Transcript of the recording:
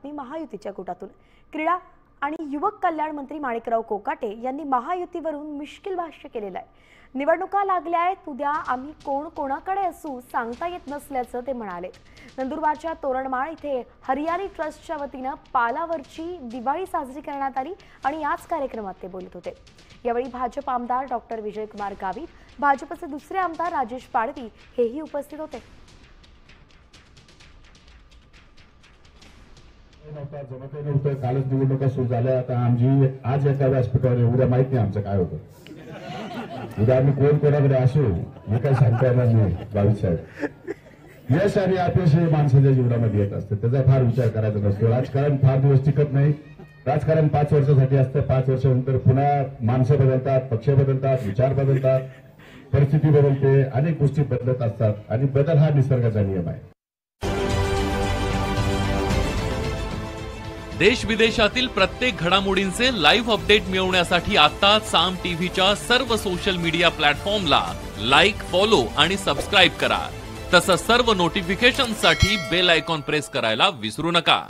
बातमी महायुतीच्या कोटातून। क्रीडा आणि युवक कल्याण मंत्री माणिकराव कोकाटे यांनी महायुतीवरून मिश्किल भाष्य केलेलं आहे। निवडणुका लागल्या आहेत, उद्या आम्ही कोण कोणाकडे असू सांगता येत नसल्याचं ते म्हणाले। नंदुरबारच्या तोरणमाळ इथे हरियाली ट्रस्टच्या वतीने पालावरची दिवाळी साजरी करण्यात आली आणि याच कार्यक्रमात ते बोलत होते। यावेळी भाजप आमदार डॉक्टर विजयकुमार गावित, भाजपचे दुसरे आमदार राजेश पाडवी हेही उपस्थित होते। नव्हतं कालच निवडणुका सुरू झाल्या, आता आमची आज एका व्यासपीठावर उद्या माहित नाही आमचं काय होतं। उद्या आम्ही कोण कोणाकडे असू हे काही सांगता येणार नाही। गावित साहेब, यश आणि अपयश हे माणसाच्या जीवनामध्ये येत असतं, त्याचा फार विचार करायचा नसतो। राजकारण फार दिवस टिकत नाही, राजकारण 5 वर्षासाठी असतं। 5 वर्षानंतर पुन्हा माणसं बदलतात, पक्ष बदलतात, विचार बदलतात, परिस्थिती बदलते, अनेक गोष्टी बदलत असतात आणि बदल हा निसर्गाचा नियम आहे। देश विदेशातील प्रत्येक घडामोडींचे लाईव्ह अपडेट मिळवण्यासाठी आता साम टीव्हीच्या सर्व सोशल मीडिया प्लॅटफॉर्मला लाईक, फॉलो आणि सबस्क्राईब करा। तसंच सर्व नोटिफिकेशनसाठी बेल आयकॉन प्रेस करायला विसरू नका।